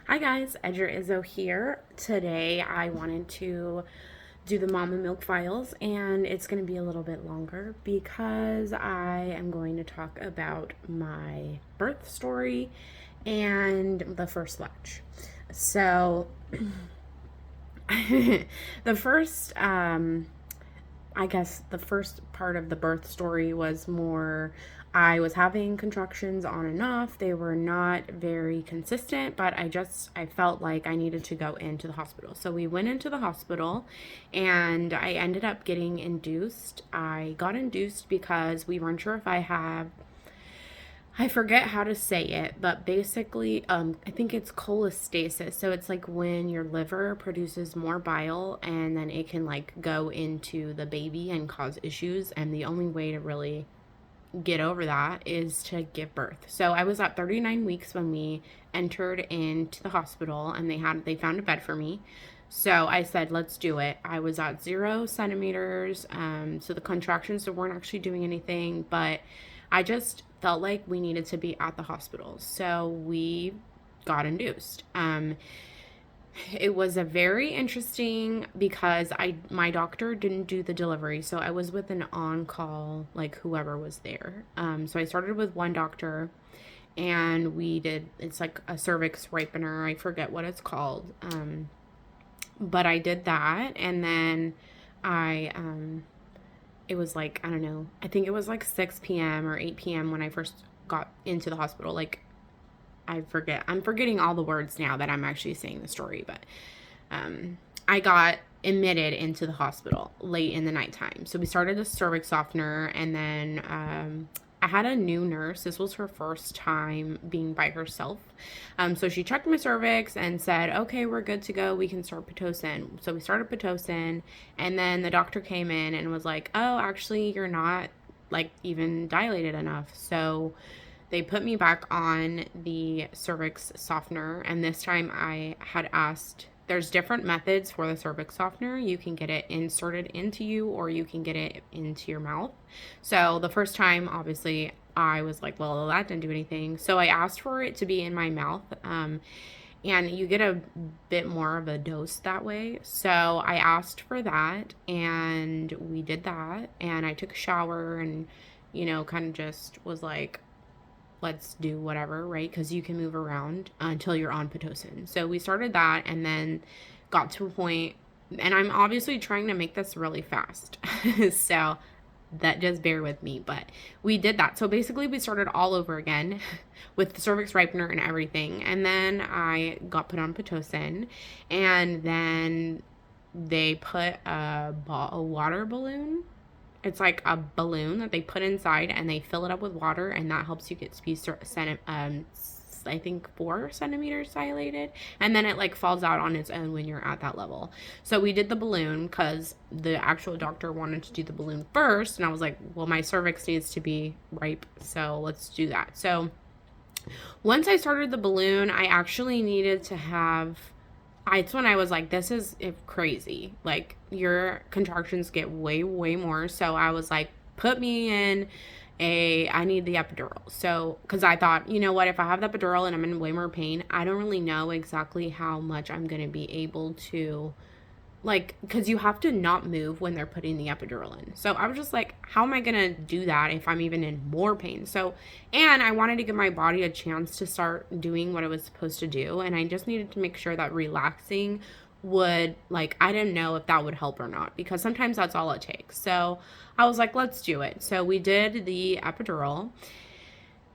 Hi guys, Edger Izzo here. Today I wanted to do the Mama Milk files, and it's going to be a little bit longer because I am going to talk about my birth story and the first latch. So, the first I guess the first part of the birth story was more I was having contractions on and off. They were not very consistent, but I felt like I needed to go into the hospital. So we went into the hospital and I ended up getting induced. I got induced because we weren't sure if I forget how to say it, but basically, I think it's cholestasis. So it's like when your liver produces more bile and then it can like go into the baby and cause issues. And the only way to really get over that is to give birth. So I was at 39 weeks when we entered into the hospital and they found a bed for me. So I said, let's do it. I was at 0 centimeters. So the contractions weren't actually doing anything, but I just felt like we needed to be at the hospital. So we got induced. It was a very interesting because my doctor didn't do the delivery, so I was with an on-call, like whoever was there. So I started with one doctor and it's like a cervix ripener. I forget what it's called. But I did that, and then I it was like, I don't know, I think it was like 6 p.m. or 8 p.m. when I first got into the hospital. Like, I'm forgetting all the words now that I'm actually saying the story, but I got admitted into the hospital late in the nighttime. So we started the cervix softener, and then I had a new nurse. This was her first time being by herself. So she checked my cervix and said, okay, we're good to go. We can start Pitocin. So we started Pitocin, and then the doctor came in and was like, oh, actually, you're not like even dilated enough. So they put me back on the cervix softener, and this time I had asked, there's different methods for the cervix softener. You can get it inserted into you or you can get it into your mouth. So the first time, obviously, I was like, well, that didn't do anything. So I asked for it to be in my mouth. And you get a bit more of a dose that way. So I asked for that, and we did that. And I took a shower and, kind of just was like, let's do whatever, right? Because you can move around until you're on Pitocin. So we started that and then got to a point, and I'm obviously trying to make this really fast. So that just bear with me, but we did that. So basically we started all over again with the cervix ripener and everything. And then I got put on Pitocin, and then they put a water balloon. It's like a balloon that they put inside and they fill it up with water, and that helps you get I think 4 centimeters dilated, and then it like falls out on its own when you're at that level. So we did the balloon because the actual doctor wanted to do the balloon first, and I was like, well, my cervix needs to be ripe, so let's do that. So once I started the balloon, I actually needed to have it's when I was like, this is crazy. Like, your contractions get way, way more. So I was like, put me in I need the epidural. So, because I thought, you know what, if I have the epidural and I'm in way more pain, I don't really know exactly how much I'm going to be able to, like, because you have to not move when they're putting the epidural in. So I was just like, how am I going to do that if I'm even in more pain? So, and I wanted to give my body a chance to start doing what it was supposed to do. And I just needed to make sure that relaxing would, like, I didn't know if that would help or not, because sometimes that's all it takes. So I was like, let's do it. So we did the epidural.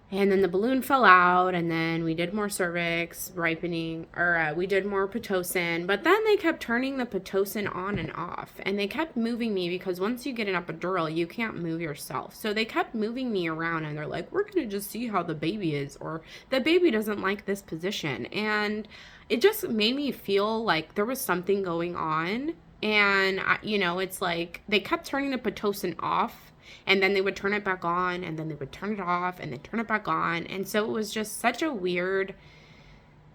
And then the balloon fell out, and then we did more cervix ripening, or we did more Pitocin. But then they kept turning the Pitocin on and off, and they kept moving me because once you get an epidural, you can't move yourself. So they kept moving me around, and they're like, we're going to just see how the baby is, or the baby doesn't like this position. And it just made me feel like there was something going on. And, it's like they kept turning the Pitocin off, and then they would turn it back on, and then they would turn it off, and then turn it back on. And so it was just such a weird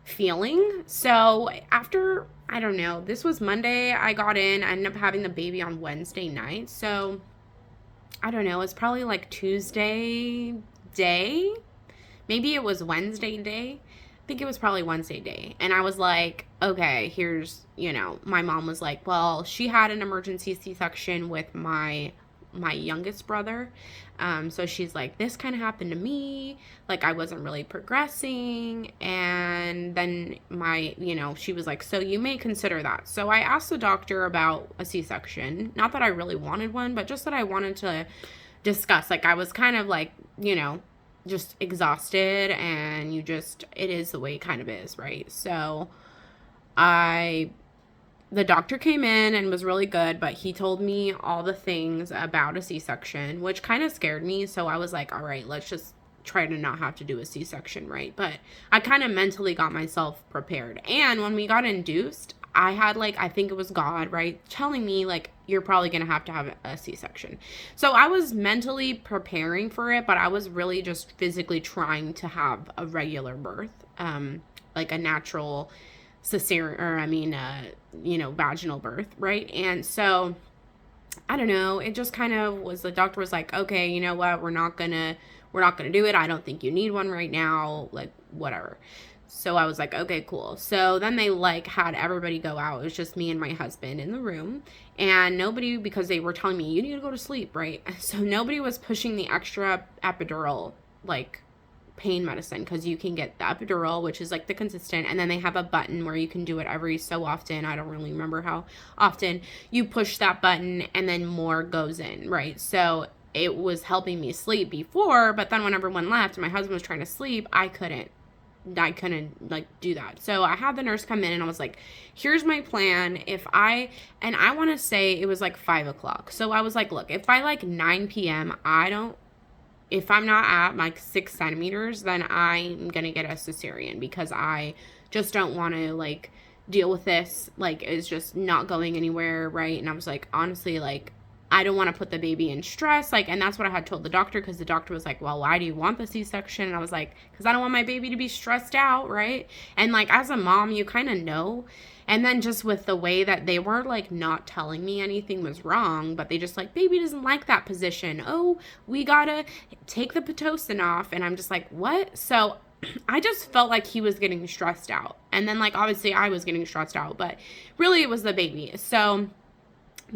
feeling. So after, I don't know, this was Monday, I got in. I ended up having the baby on Wednesday night. So I don't know, it's probably like Tuesday day. Maybe it was Wednesday day. think it was probably Wednesday day. And I was like, okay, here's, my mom was like, well, she had an emergency C-section with my youngest brother. So she's like, this kind of happened to me. Like, I wasn't really progressing. And then she was like, so you may consider that. So I asked the doctor about a C-section. Not that I really wanted one, but just that I wanted to discuss. Like, I was kind of like, just exhausted, and it is the way it kind of is, right? So the doctor came in and was really good, but he told me all the things about a C-section, which kind of scared me. So I was like, all right, let's just try to not have to do a C-section, right? But I kind of mentally got myself prepared. And when we got induced, I had I think it was God, right, telling me you're probably going to have a C-section. So I was mentally preparing for it, but I was really just physically trying to have a regular birth, like a natural cesarean, or vaginal birth, right? And so I don't know, it just kind of was, the doctor was like, okay, you know what, we're not gonna do it. I don't think you need one right now, whatever. So I was like, okay, cool. So then they had everybody go out. It was just me and my husband in the room, and nobody, because they were telling me you need to go to sleep, right? So nobody was pushing the extra epidural pain medicine, because you can get the epidural, which is the consistent, and then they have a button where you can do it every so often. I don't really remember how often. You push that button and then more goes in, right? So it was helping me sleep before, but then when everyone left and my husband was trying to sleep, I couldn't do that. So I had the nurse come in, and I was like, here's my plan. And I want to say it was 5 o'clock. So I was like, look, if by 9 p.m. if I'm not at 6 centimeters, then I'm going to get a cesarean, because I just don't want to deal with this. It's just not going anywhere. Right. And I was like, honestly, I don't want to put the baby in stress. And that's what I had told the doctor, because the doctor was like, well, why do you want the C-section? And I was like, because I don't want my baby to be stressed out, right? And as a mom, you kind of know. And then just with the way that they were not telling me anything was wrong, but they just baby doesn't like that position. Oh, we gotta take the Pitocin off. And I'm just like, what? So I just felt like he was getting stressed out. And then obviously I was getting stressed out, but really it was the baby. So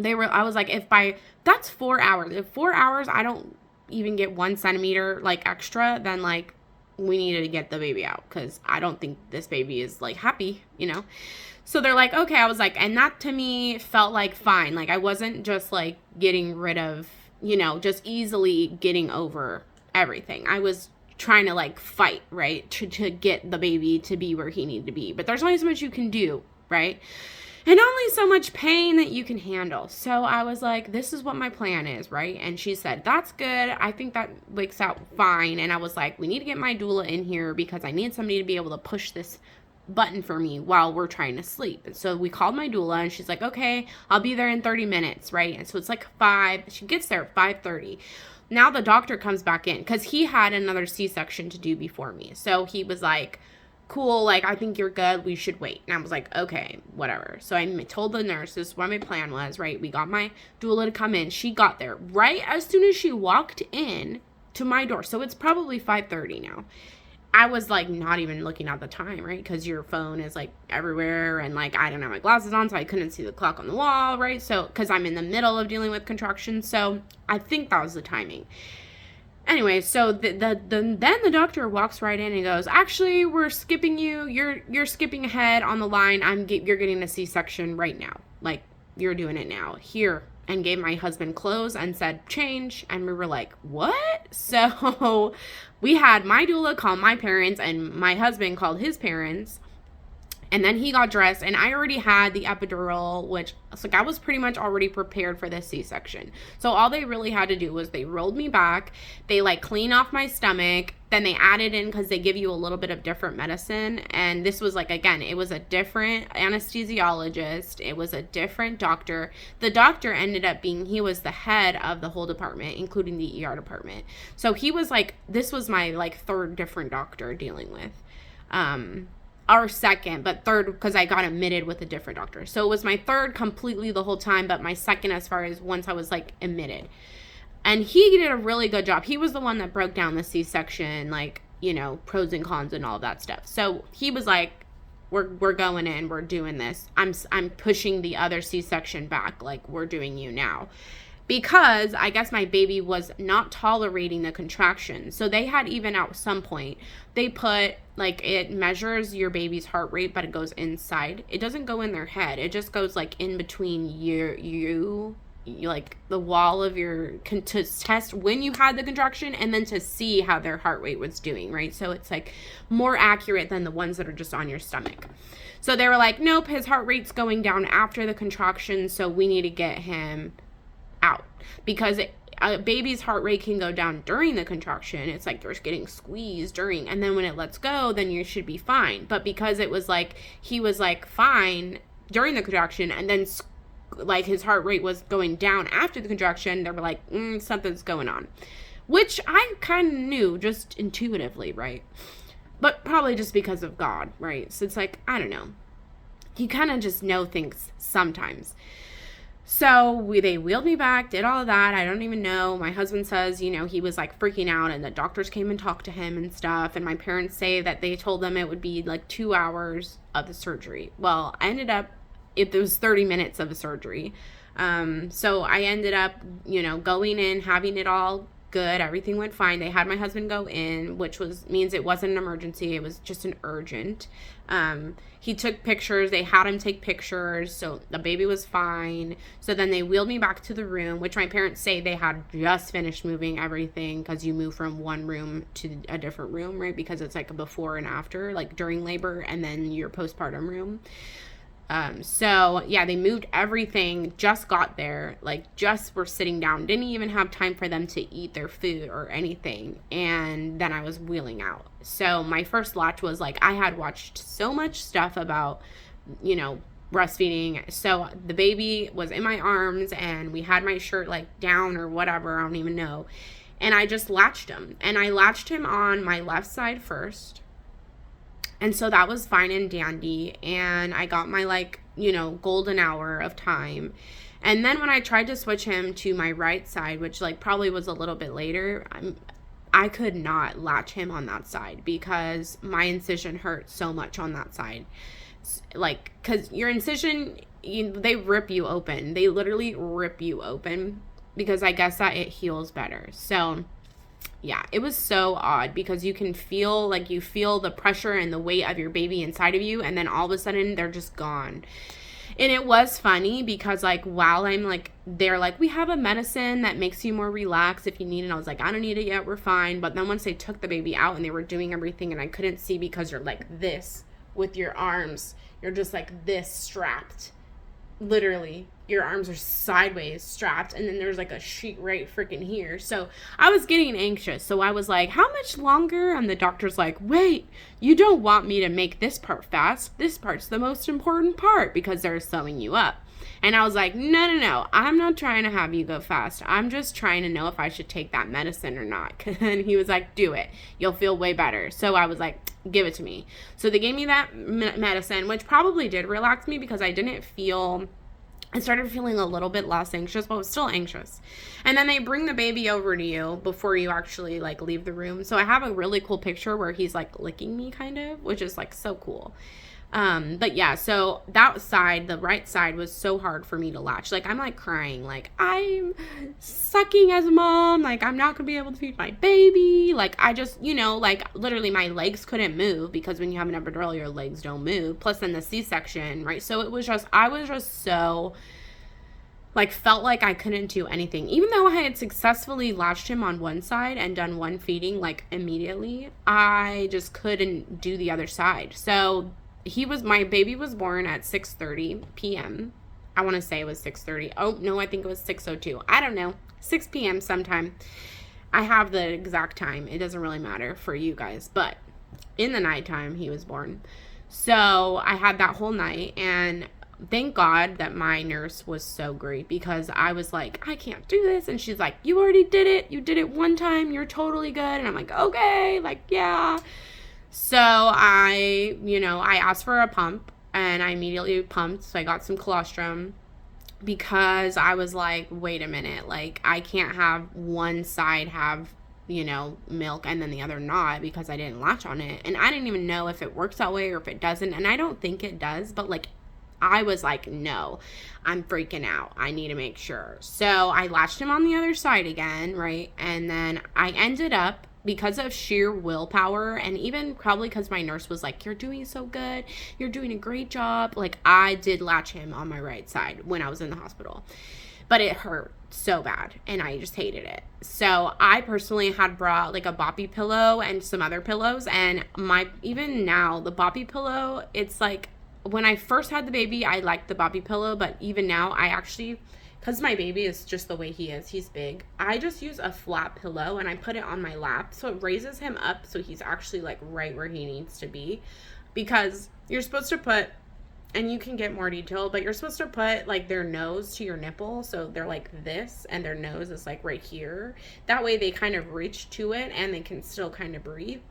I was like, that's 4 hours. If 4 hours, I don't even get 1 centimeter, extra, then, we needed to get the baby out, because I don't think this baby is, happy, So they're like, okay. I was like, and that to me felt fine. I wasn't just, getting rid of, just easily getting over everything. I was trying to, fight, right, to get the baby to be where he needed to be. But there's only so much you can do, right? And only so much pain that you can handle. So I was like, this is what my plan is, right? And she said, that's good. I think that works out fine. And I was like, we need to get my doula in here, because I need somebody to be able to push this button for me while we're trying to sleep. And so we called my doula, and she's like, okay, I'll be there in 30 minutes, right? And so it's 5. She gets there at 5:30. Now the doctor comes back in, because he had another C-section to do before me. So he was like, cool, I think you're good, we should wait. And I was like, okay, whatever. So I told the nurse this is what my plan was, right? We got my doula to come in. She got there right as soon as she walked in to my door. So it's probably 5:30 now. I was not even looking at the time, right? Because your phone is everywhere, and I didn't have my glasses on, so I couldn't see the clock on the wall, right? So because I'm in the middle of dealing with contractions, so I think that was the timing. Anyway, so then the doctor walks right in and goes, actually, we're skipping you. You're skipping ahead on the line. You're getting a C-section right now. You're doing it now. Here. And gave my husband clothes and said, change. And we were like, what? So we had my doula call my parents, and my husband called his parents. And then he got dressed, and I already had the epidural, which I was pretty much already prepared for this C-section. So all they really had to do was they rolled me back, they clean off my stomach, then they added in, because they give you a little bit of different medicine. And this was again, it was a different anesthesiologist, it was a different doctor. The doctor ended up he was the head of the whole department, including the ER department. So he was this was my third different doctor dealing with. Or second, but third, because I got admitted with a different doctor. So it was my third completely the whole time, but my second as far as once I was admitted. And he did a really good job. He was the one that broke down the C-section pros and cons and all that stuff. So he was like, we're going in, we're doing this. I'm pushing the other C-section back, like, we're doing you now. Because I guess my baby was not tolerating the contraction. So they had, even at some point, they put, like, it measures your baby's heart rate, but it goes inside. It doesn't go in their head. It just goes, like, in between you like, the wall of to test when you had the contraction, and then to see how their heart rate was doing, right? So it's, like, more accurate than the ones that are just on your stomach. So they were like, nope, his heart rate's going down after the contraction, so we need to get him out, because a baby's heart rate can go down during the contraction. It's like you're getting squeezed during, and then when it lets go, then you should be fine. But because it was like he was like fine during the contraction, and then like his heart rate was going down after the contraction, they were like, something's going on, which I kind of knew just intuitively, right? But probably just because of God, right? So it's like, I don't know, you kind of just know things sometimes. So they wheeled me back, did all of that. I don't even know. My husband says, he was like freaking out, and the doctors came and talked to him and stuff. And my parents say that they told them it would be like 2 hours of the surgery. Well, I ended up, it was 30 minutes of the surgery. So I ended up, going in, having it all good. Everything went fine. They had my husband go in, which means it wasn't an emergency. It was just an urgent. He took pictures. They had him take pictures. So the baby was fine. So then they wheeled me back to the room, which my parents say they had just finished moving everything, because you move from one room to a different room, right? Because it's like a before and after, like during labor and then your postpartum room. So yeah, they moved everything, just got there, like just were sitting down, didn't even have time for them to eat their food or anything. And then I was wheeling out. So my first latch was like, I had watched so much stuff about, breastfeeding. So the baby was in my arms, and we had my shirt like down or whatever, I don't even know. And I just latched him, and I latched him on my left side first. And so that was fine and dandy. And I got my golden hour of time. And then when I tried to switch him to my right side, which probably was a little bit later, I could not latch him on that side, because my incision hurt so much on that side. Because your incision, they rip you open. They literally rip you open, because I guess that it heals better. So yeah, it was so odd, because you can feel the pressure and the weight of your baby inside of you, and then all of a sudden they're just gone. And it was funny, because while I'm they're like, we have a medicine that makes you more relaxed if you need it. And I was like, I don't need it yet, we're fine. But then once they took the baby out and they were doing everything, and I couldn't see, because you're like this with your arms, you're just like this strapped. Literally, your arms are sideways strapped, and then there's a sheet right freaking here. So I was getting anxious. So I was like, how much longer? And the doctor's like, wait, you don't want me to make this part fast. This part's the most important part, because they're sewing you up. And I was like, no, I'm not trying to have you go fast. I'm just trying to know if I should take that medicine or not. And he was like, do it. You'll feel way better. So I was like, give it to me. So they gave me that medicine, which probably did relax me, because I started feeling a little bit less anxious, but was still anxious. And then they bring the baby over to you before you actually leave the room. So I have a really cool picture where he's licking me, kind of, which is so cool. But yeah, so that side, the right side, was so hard for me to latch. I'm crying, I'm sucking as a mom, I'm not gonna be able to feed my baby. I just, literally my legs couldn't move, because when you have an epidural, your legs don't move. Plus then the C-section, right? So I was just so felt like I couldn't do anything. Even though I had successfully latched him on one side and done one feeding immediately, I just couldn't do the other side. So my baby was born at 6:30 p.m. I want to say it was 6:30. Oh, no, I think it was 6:02. I don't know. 6 p.m. sometime. I have the exact time. It doesn't really matter for you guys. But in the nighttime, he was born. So I had that whole night. And thank God that my nurse was so great, because I was like, I can't do this. And she's like, you already did it. You did it one time. You're totally good. And I'm like, okay. Yeah. So I asked for a pump, and I immediately pumped. So I got some colostrum, because I was like, wait a minute, I can't have one side have milk and then the other not, because I didn't latch on it. And I didn't even know if it works that way or if it doesn't. And I don't think it does, but like, I was like, no, I'm freaking out. I need to make sure. So I latched him on the other side again, right? And then I ended up, because of sheer willpower, and even probably because my nurse was like, you're doing so good, you're doing a great job, like, I did latch him on my right side when I was in the hospital. But it hurt so bad, and I just hated it. So I personally had brought like a boppy pillow and some other pillows, and even now, the boppy pillow, it's like, when I first had the baby, I liked the boppy pillow, but even now, I actually, because my baby is just the way he is, he's big, I just use a flat pillow, and I put it on my lap, so it raises him up, so he's actually like right where he needs to be. Because you're supposed to put, and you can get more detail, but you're supposed to put like their nose to your nipple, so they're like this, and their nose is like right here. That way they kind of reach to it, and they can still kind of breathe.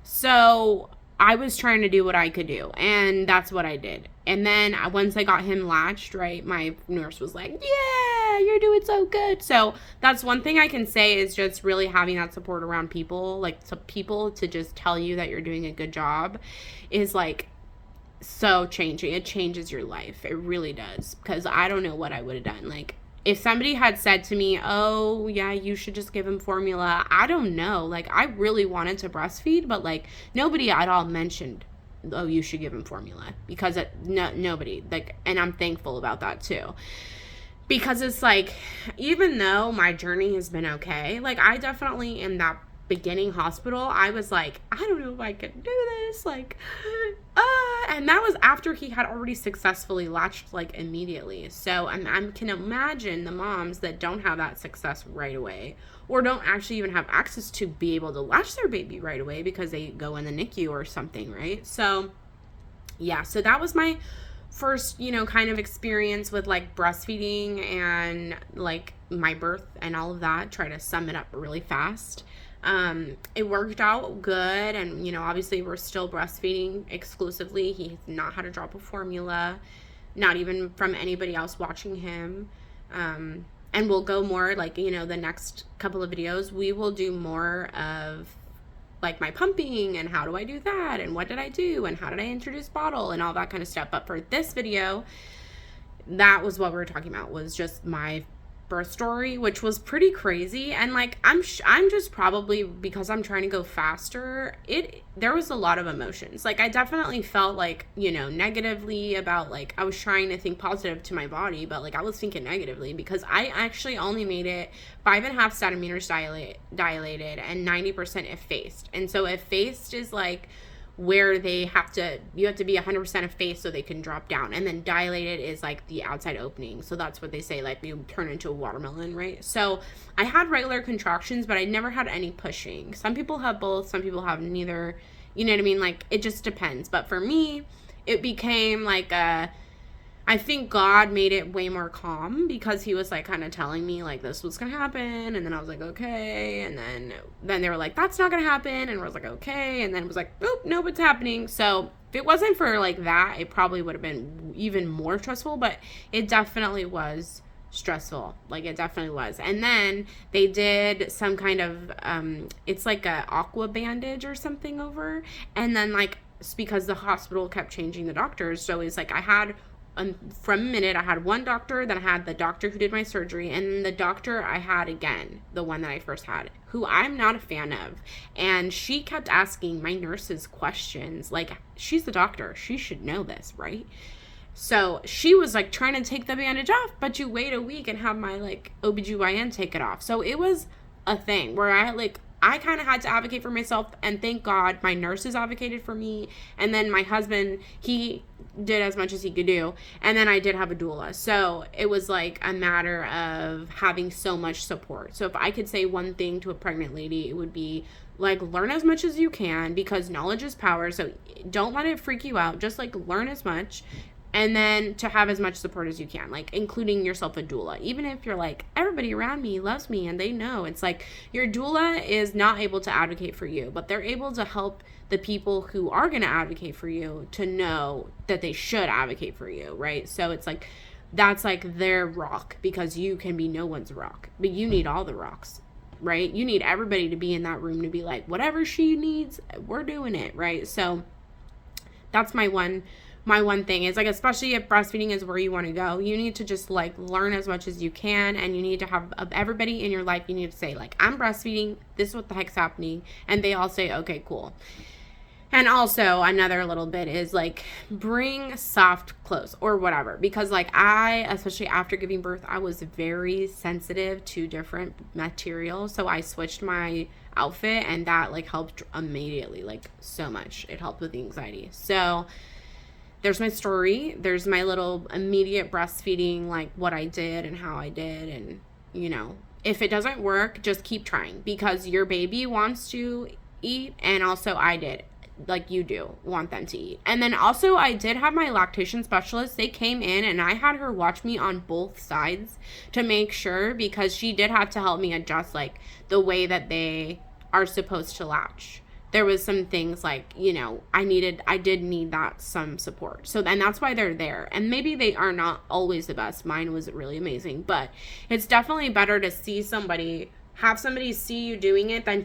So I was trying to do what I could do, and that's what I did. And then once I got him latched, right, my nurse was like, yeah, you're doing so good. So that's one thing I can say, is just really having that support around people, like people to just tell you that you're doing a good job is like so changing. It changes your life. It really does. Because I don't know what I would have done. Like, if somebody had said to me, oh, yeah, you should just give him formula, I don't know. Like, I really wanted to breastfeed, but, like, nobody at all mentioned, oh, you should give him formula. Because nobody. Like, and I'm thankful about that, too. Because it's, like, even though my journey has been okay, like, I definitely, in that beginning hospital, I was like, I don't know if I can do this, like, and that was after he had already successfully latched, like, immediately. So I can imagine the moms that don't have that success right away, or don't actually even have access to be able to latch their baby right away because they go in the NICU or something, right? So yeah, so that was my first, kind of experience with like breastfeeding and like my birth and all of that. Try to sum it up really fast. It worked out good, and obviously we're still breastfeeding exclusively. He's not had a drop of formula, not even from anybody else watching him. And we'll go more like, the next couple of videos, we will do more of like my pumping and how do I do that and what did I do and how did I introduce bottle and all that kind of stuff. But for this video, that was what we were talking about, was just my birth story, which was pretty crazy. And like, I'm just probably, because I'm trying to go faster, there was a lot of emotions. Like, I definitely felt like, negatively about, like, I was trying to think positive to my body, but like I was thinking negatively because I actually only made it 5.5 centimeters dilated and 90% effaced. And so effaced is like where you have to be 100% effaced so they can drop down, and then dilated is like the outside opening. So that's what they say, like you turn into a watermelon, right? So I had regular contractions, but I never had any pushing. Some people have both, some people have neither, you know what I mean? Like, it just depends. But for me, it became like I think God made it way more calm, because he was like kind of telling me like this was gonna happen, and then I was like, okay, and then they were like, that's not gonna happen, and I was like, okay, and then it was like, boop, nope, it's happening. So if it wasn't for like that, it probably would have been even more stressful, but it definitely was stressful. Like, it definitely was. And then they did some kind of it's like a aqua bandage or something over, and then like, it's because the hospital kept changing the doctors, so it's like I had from a minute, I had one doctor, then I had the doctor who did my surgery, and the doctor I had again, the one that I first had, who I'm not a fan of. And she kept asking my nurses questions. Like, she's the doctor. She should know this, right? So she was like trying to take the bandage off, but you wait a week and have my like OBGYN take it off. So it was a thing where I kind of had to advocate for myself, and thank God my nurses advocated for me. And then my husband, he did as much as he could do. And then I did have a doula. So it was like a matter of having so much support. So if I could say one thing to a pregnant lady, it would be like, learn as much as you can, because knowledge is power. So don't let it freak you out. Just like learn as much. And then to have as much support as you can, like including yourself a doula. Even if you're like, everybody around me loves me and they know, it's like your doula is not able to advocate for you, but they're able to help the people who are going to advocate for you to know that they should advocate for you, right? So it's like, that's like their rock, because you can be no one's rock, but you need all the rocks. right? You need everybody to be in that room to be like, whatever she needs, we're doing it, right? So that's my one thing is like, especially if breastfeeding is where you want to go, you need to just like learn as much as you can, and you need to have everybody in your life, you need to say like, I'm breastfeeding, this is what the heck's happening, and they all say, okay, cool. And also another little bit is like, bring soft clothes or whatever, because like I, especially after giving birth, I was very sensitive to different materials, so I switched my outfit, and that like helped immediately, like so much. It helped with the anxiety. So there's my story, there's my little immediate breastfeeding, like what I did and how I did. And you know, if it doesn't work, just keep trying, because your baby wants to eat, and also I did, like you do want them to eat. And then also I did have my lactation specialist, they came in and I had her watch me on both sides to make sure, because she did have to help me adjust like the way that they are supposed to latch. There was some things like, you know, I did need that some support. So then that's why they're there. And maybe they are not always the best. Mine was really amazing, but it's definitely better to have somebody see you doing it than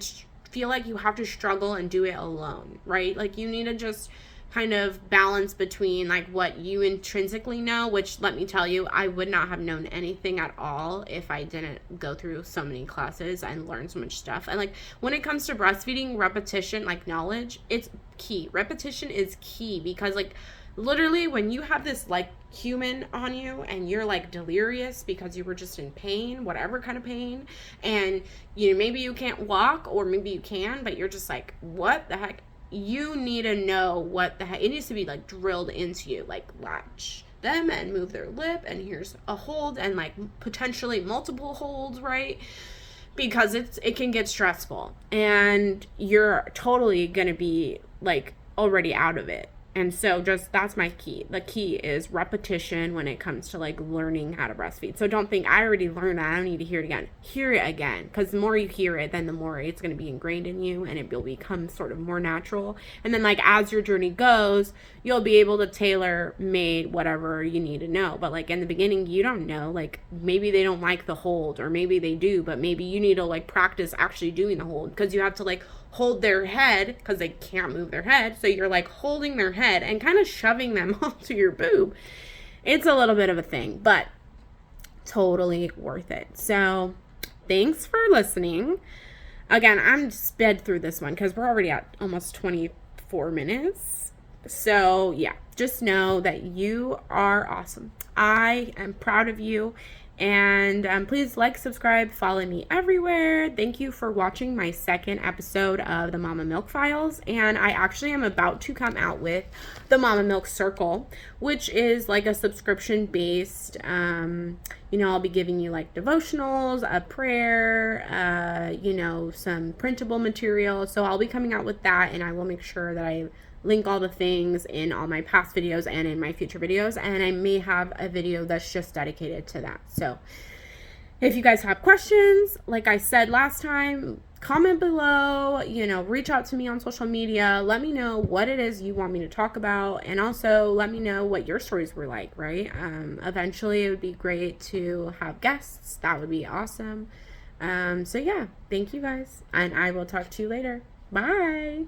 feel like you have to struggle and do it alone, right? Like you need to just kind of balance between like what you intrinsically know, which let me tell you, I would not have known anything at all if I didn't go through so many classes and learn so much stuff. And like when it comes to breastfeeding, repetition, like knowledge, it's key. Repetition is key, because like literally when you have this like human on you and you're like delirious because you were just in pain, whatever kind of pain, and you know, maybe you can't walk or maybe you can, but you're just like, what the heck? You need to know what the heck. It needs to be like drilled into you, like latch them and move their lip, and here's a hold, and like potentially multiple holds, right? Because it can get stressful and you're totally gonna be like already out of it. And so just, that's my key. The key is repetition when it comes to like learning how to breastfeed. So don't think I already learned that, I don't need to hear it again. Hear it again, because the more you hear it, then the more it's going to be ingrained in you, and it will become sort of more natural. And then like as your journey goes, you'll be able to tailor made whatever you need to know. But like in the beginning, you don't know, like maybe they don't like the hold, or maybe they do, but maybe you need to like practice actually doing the hold, because you have to like hold their head, because they can't move their head, so you're like holding their head and kind of shoving them onto your boob. It's a little bit of a thing, but totally worth it. So thanks for listening. Again, I'm sped through this one because we're already at almost 24 minutes. So yeah, just know that you are awesome. I am proud of you. And please like, subscribe, follow me everywhere. Thank you for watching my second episode of the Mama Milk Files. And I actually am about to come out with the Mama Milk Circle, which is like a subscription based, you know, I'll be giving you like devotionals, a prayer, you know, some printable material. So I'll be coming out with that, and I will make sure that I link all the things in all my past videos and in my future videos, and I may have a video that's just dedicated to that. So if you guys have questions, like I said last time, comment below, you know, reach out to me on social media, let me know what it is you want me to talk about, and also let me know what your stories were like, right? Eventually it would be great to have guests. That would be awesome. So yeah, thank you guys, and I will talk to you later. Bye.